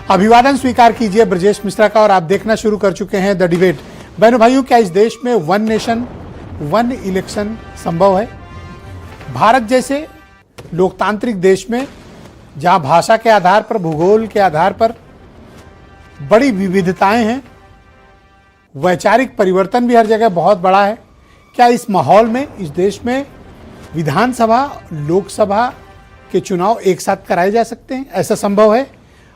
अभिवादन स्वीकार कीजिए ब्रजेश मिश्रा का और आप देखना शुरू कर चुके हैं द डिबेट। बहनों भाइयों, क्या इस देश में वन नेशन वन इलेक्शन संभव है? भारत जैसे लोकतांत्रिक देश में जहां भाषा के आधार पर, भूगोल के आधार पर बड़ी विविधताएं हैं, वैचारिक परिवर्तन भी हर जगह बहुत बड़ा है, क्या इस माहौल में इस देश में विधानसभा लोकसभा के चुनाव एक साथ कराए जा सकते हैं? ऐसा संभव है?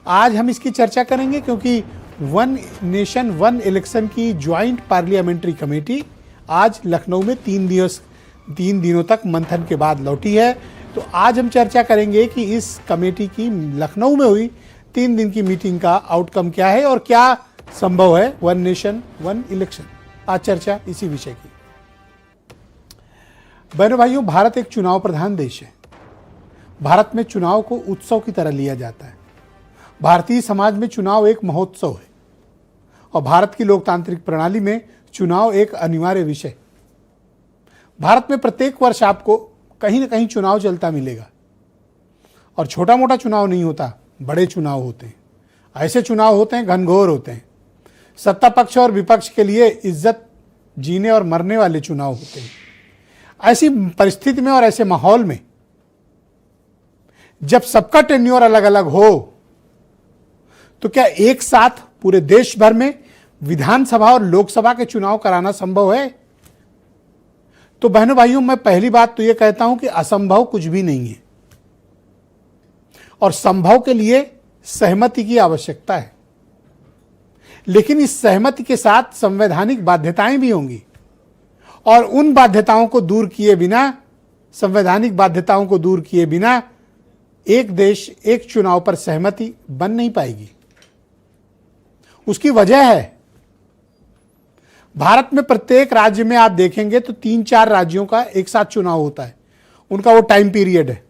आज हम इसकी चर्चा करेंगे क्योंकि वन नेशन वन इलेक्शन की ज्वाइंट पार्लियामेंट्री कमेटी आज लखनऊ में 3 दिनों तक मंथन के बाद लौटी है। तो आज हम चर्चा करेंगे कि इस कमेटी की लखनऊ में हुई 3 दिन की मीटिंग का आउटकम क्या है और क्या संभव है वन नेशन वन इलेक्शन। आज चर्चा इसी विषय की। बहनों भाइयों, भारत एक चुनाव प्रधान देश है। भारत में चुनाव को उत्सव की तरह लिया जाता है। भारतीय समाज में चुनाव एक महोत्सव है और भारत की लोकतांत्रिक प्रणाली में चुनाव एक अनिवार्य विषय। भारत में प्रत्येक वर्ष आपको कहीं ना कहीं चुनाव चलता मिलेगा और छोटा मोटा चुनाव नहीं होता, बड़े चुनाव होते हैं। ऐसे चुनाव होते हैं, घनघोर होते हैं। सत्ता पक्ष और विपक्ष के लिए इज्जत जीने और मरने वाले चुनाव होते हैं। ऐसी परिस्थिति में और ऐसे माहौल में जब सबका टेन्योर अलग अलग हो तो क्या एक साथ पूरे देश भर में विधानसभा और लोकसभा के चुनाव कराना संभव है? तो बहनों भाइयों, मैं पहली बात तो यह कहता हूं कि असंभव कुछ भी नहीं है और संभव के लिए सहमति की आवश्यकता है। लेकिन इस सहमति के साथ संवैधानिक बाध्यताएं भी होंगी और उन बाध्यताओं को दूर किए बिना, संवैधानिक बाध्यताओं को दूर किए बिना एक देश एक चुनाव पर सहमति बन नहीं पाएगी। उसकी वजह है, भारत में प्रत्येक राज्य में आप देखेंगे तो 3-4 राज्यों का एक साथ चुनाव होता है। उनका वो टाइम पीरियड है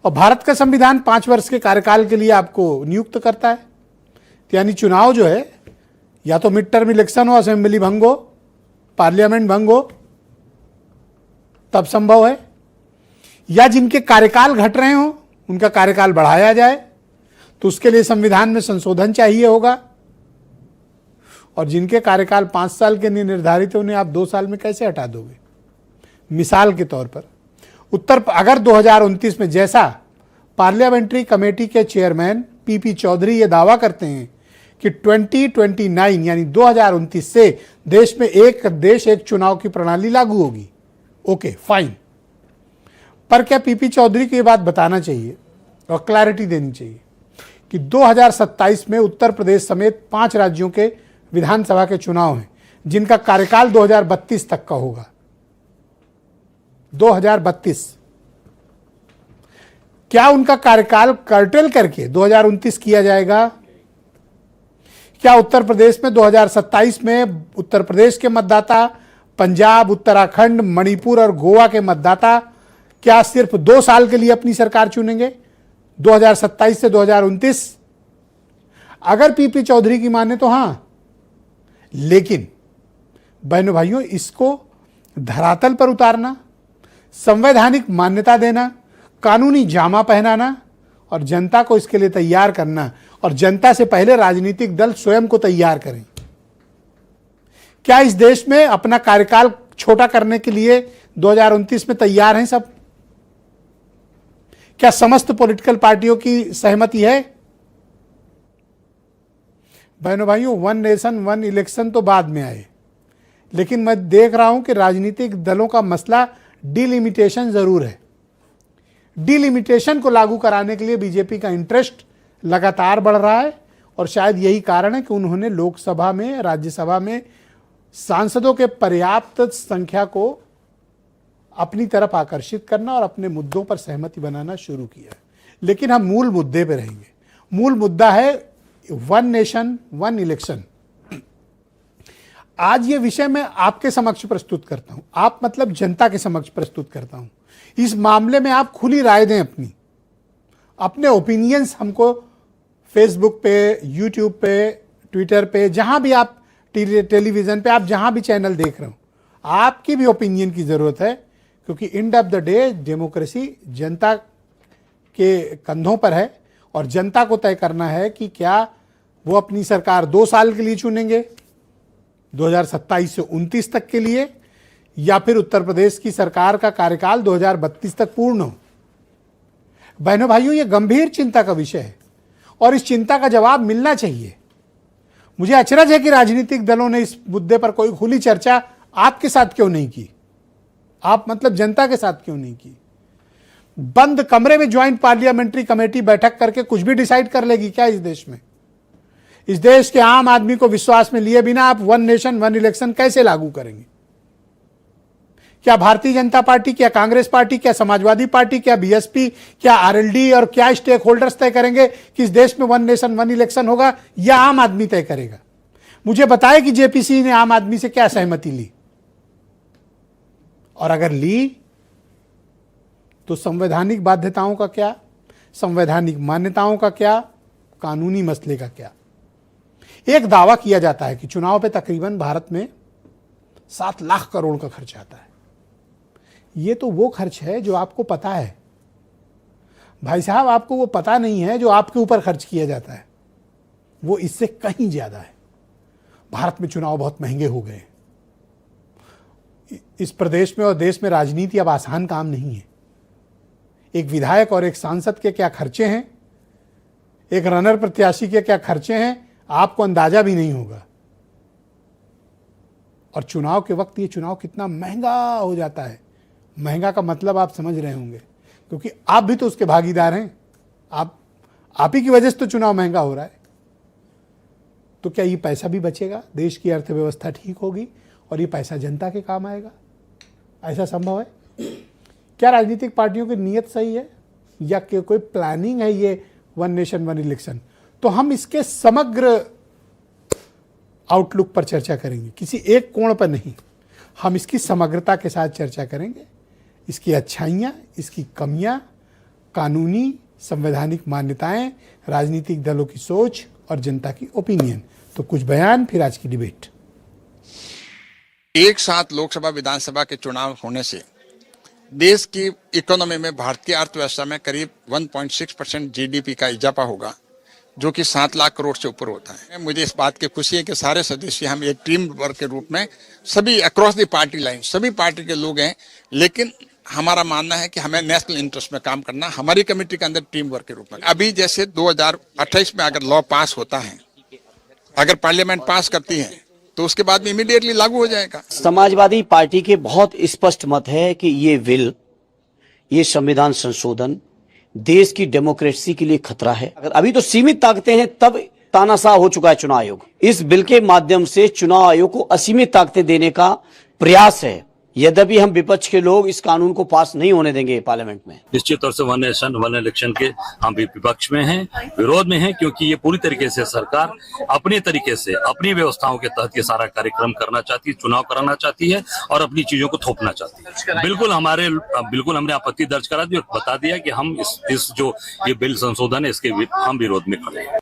और भारत का संविधान 5 वर्ष के कार्यकाल के लिए आपको नियुक्त करता है। यानी चुनाव जो है या तो मिड टर्म इलेक्शन हो, असेंबली भंग हो, पार्लियामेंट भंग हो, तब संभव है, या जिनके कार्यकाल घट रहे हो उनका कार्यकाल बढ़ाया जाए तो उसके लिए संविधान में संशोधन चाहिए होगा। और जिनके कार्यकाल 5 साल के लिए निर्धारित है उन्हें आप 2 साल में कैसे हटा दोगे? मिसाल के तौर पर अगर 2029 में, जैसा पार्लियामेंट्री कमेटी के चेयरमैन पीपी चौधरी ये दावा करते हैं कि 2029 यानी 2029 से देश में एक देश एक चुनाव की प्रणाली लागू होगी, ओके फाइन। पर क्या पीपी चौधरी को ये बात बताना चाहिए और क्लैरिटी देनी चाहिए कि 2027 में उत्तर प्रदेश समेत 5 राज्यों के विधानसभा के चुनाव हैं जिनका कार्यकाल 2032 तक का होगा। 2032 क्या उनका कार्यकाल कर्टेल करके 2029 किया जाएगा? क्या उत्तर प्रदेश में 2027 में उत्तर प्रदेश के मतदाता, पंजाब, उत्तराखंड, मणिपुर और गोवा के मतदाता क्या सिर्फ 2 साल के लिए अपनी सरकार चुनेंगे 2027 से 2029? अगर पीपी चौधरी की माने तो हां, लेकिन बहनों भाइयों, इसको धरातल पर उतारना, संवैधानिक मान्यता देना, कानूनी जामा पहनाना और जनता को इसके लिए तैयार करना, और जनता से पहले राजनीतिक दल स्वयं को तैयार करें। क्या इस देश में अपना कार्यकाल छोटा करने के लिए 2029 में तैयार हैं सब? क्या समस्त पॉलिटिकल पार्टियों की सहमति है? बहनों भाइयों, वन नेशन वन इलेक्शन तो बाद में आए, लेकिन मैं देख रहा हूं कि राजनीतिक दलों का मसला डिलिमिटेशन जरूर है। डिलिमिटेशन को लागू कराने के लिए बीजेपी का इंटरेस्ट लगातार बढ़ रहा है और शायद यही कारण है कि उन्होंने लोकसभा में, राज्यसभा में सांसदों के पर्याप्त संख्या को अपनी तरफ आकर्षित करना और अपने मुद्दों पर सहमति बनाना शुरू किया। लेकिन हम मूल मुद्दे पर रहेंगे। मूल मुद्दा है वन नेशन वन इलेक्शन। आज ये विषय मैं आपके समक्ष प्रस्तुत करता हूं, आप मतलब जनता के समक्ष प्रस्तुत करता हूं। इस मामले में आप खुली राय दें, अपने ओपिनियंस हमको फेसबुक पे, यूट्यूब पे, ट्विटर पे, जहां भी आप टेलीविजन पे, आप जहां भी चैनल देख रहे हो, आपकी भी ओपिनियन की जरूरत है, क्योंकि end of the day democracy जनता के कंधों पर है और जनता को तय करना है कि क्या वो अपनी सरकार 2 साल के लिए चुनेंगे, 2027 से 29 तक के लिए, या फिर उत्तर प्रदेश की सरकार का कार्यकाल 2032 तक पूर्ण हो। बहनों भाइयों, ये गंभीर चिंता का विषय है और इस चिंता का जवाब मिलना चाहिए। मुझे अचरज है कि राजनीतिक दलों ने इस मुद्दे पर कोई खुली चर्चा आपके साथ क्यों नहीं की, आप मतलब जनता के साथ क्यों नहीं की। बंद कमरे में ज्वाइंट पार्लियामेंट्री कमेटी बैठक करके कुछ भी डिसाइड कर लेगी क्या इस देश में? इस देश के आम आदमी को विश्वास में लिए बिना आप 1 नेशन 1 इलेक्शन कैसे लागू करेंगे? क्या भारतीय जनता पार्टी, क्या कांग्रेस पार्टी, क्या समाजवादी पार्टी, क्या बीएसपी, क्या आरएलडी और क्या स्टेक होल्डर्स तय करेंगे कि इस देश में 1 नेशन 1 इलेक्शन होगा, या आम आदमी तय करेगा? मुझे बताए कि जेपीसी ने आम आदमी से क्या सहमति ली, और अगर ली तो संवैधानिक बाध्यताओं का क्या, संवैधानिक मान्यताओं का क्या, कानूनी मसले का क्या? एक दावा किया जाता है कि चुनाव पे तकरीबन भारत में 7 लाख करोड़ का खर्च आता है। ये तो वो खर्च है जो आपको पता है भाई साहब, आपको वो पता नहीं है जो आपके ऊपर खर्च किया जाता है, वो इससे कहीं ज्यादा है। भारत में चुनाव बहुत महंगे हो गए। इस प्रदेश में और देश में राजनीति अब आसान काम नहीं है। एक विधायक और एक सांसद के क्या खर्चे हैं, एक रनर प्रत्याशी के क्या खर्चे हैं, आपको अंदाजा भी नहीं होगा। और चुनाव के वक्त ये चुनाव कितना महंगा हो जाता है। महंगा का मतलब आप समझ रहे होंगे, क्योंकि आप भी तो उसके भागीदार हैं। आप ही की वजह से तो चुनाव महंगा हो रहा है। तो क्या ये पैसा भी बचेगा, देश की अर्थव्यवस्था ठीक होगी और ये पैसा जनता के काम आएगा? ऐसा संभव है? क्या राजनीतिक पार्टियों की नीयत सही है या कोई प्लानिंग है ये 1 नेशन 1 इलेक्शन? तो हम इसके समग्र आउटलुक पर चर्चा करेंगे, किसी एक कोण पर नहीं। हम इसकी समग्रता के साथ चर्चा करेंगे, इसकी अच्छाइयाँ, इसकी कमियाँ, कानूनी संवैधानिक मान्यताएं, राजनीतिक दलों की सोच और जनता की ओपिनियन। तो कुछ बयान, फिर आज की डिबेट। एक साथ लोकसभा विधानसभा के चुनाव होने से देश की इकोनॉमी में, भारतीय अर्थव्यवस्था में करीब 1.6% जीडीपी का इजाफा होगा, जो कि 7 लाख करोड़ से ऊपर होता है। मुझे इस बात की खुशी है कि सारे सदस्य हम एक टीम वर्क के रूप में सभी अक्रॉस द पार्टी लाइन, सभी पार्टी के लोग हैं, लेकिन हमारा मानना है कि हमें नेशनल इंटरेस्ट में काम करना। हमारी कमेटी के अंदर टीम वर्क के रूप में अभी जैसे 2028 में अगर लॉ पास होता है, अगर पार्लियामेंट पास करती है, तो उसके बाद में इमीडिएटली लागू हो जाएगा। समाजवादी पार्टी के बहुत स्पष्ट मत है कि ये संविधान संशोधन देश की डेमोक्रेसी के लिए खतरा है। अगर अभी तो सीमित ताकतें हैं, तब तानाशाह हो चुका है चुनाव आयोग। इस बिल के माध्यम से चुनाव आयोग को असीमित ताकतें देने का प्रयास है। यद्यपि हम विपक्ष के लोग इस कानून को पास नहीं होने देंगे पार्लियामेंट में। निश्चित तौर से 1 नेशन 1 इलेक्शन के हम भी विपक्ष में हैं, विरोध में हैं, क्योंकि ये पूरी तरीके से सरकार अपने तरीके से, अपनी व्यवस्थाओं के तहत ये सारा कार्यक्रम करना चाहती है, चुनाव कराना चाहती है और अपनी चीजों को थोपना चाहती है। बिल्कुल हमने आपत्ति दर्ज करा दी और बता दिया कि हम इस जो ये बिल संशोधन है, इसके हम विरोध में खड़े हैं।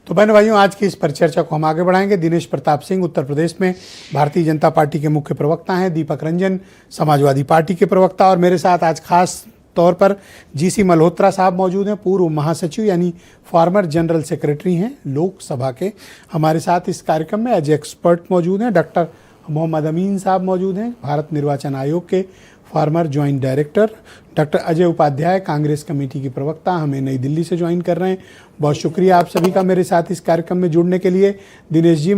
तो बहनों भाइयों, आज की इस परिचर्चा को हम आगे बढ़ाएंगे। दिनेश प्रताप सिंह उत्तर प्रदेश में भारतीय जनता पार्टी के मुख्य प्रवक्ता हैं, दीपक रंजन समाजवादी पार्टी के प्रवक्ता, और मेरे साथ आज खास तौर पर जीसी मल्होत्रा साहब मौजूद हैं, पूर्व महासचिव यानी फॉर्मर जनरल सेक्रेटरी हैं लोकसभा के। हमारे साथ इस कार्यक्रम में एज एक्सपर्ट मौजूद हैं डॉक्टर मोहम्मद अमीन साहब मौजूद हैं, भारत निर्वाचन आयोग के former joint director. Doctor Ajay Upadhyay Congress committee के प्रवक्ता हमें नई दिल्ली से ज्वाइन कर रहे हैं। बहुत शुक्रिया आप सभी का मेरे साथ इस कार्यक्रम में जुड़ने के लिए। दिनेश जी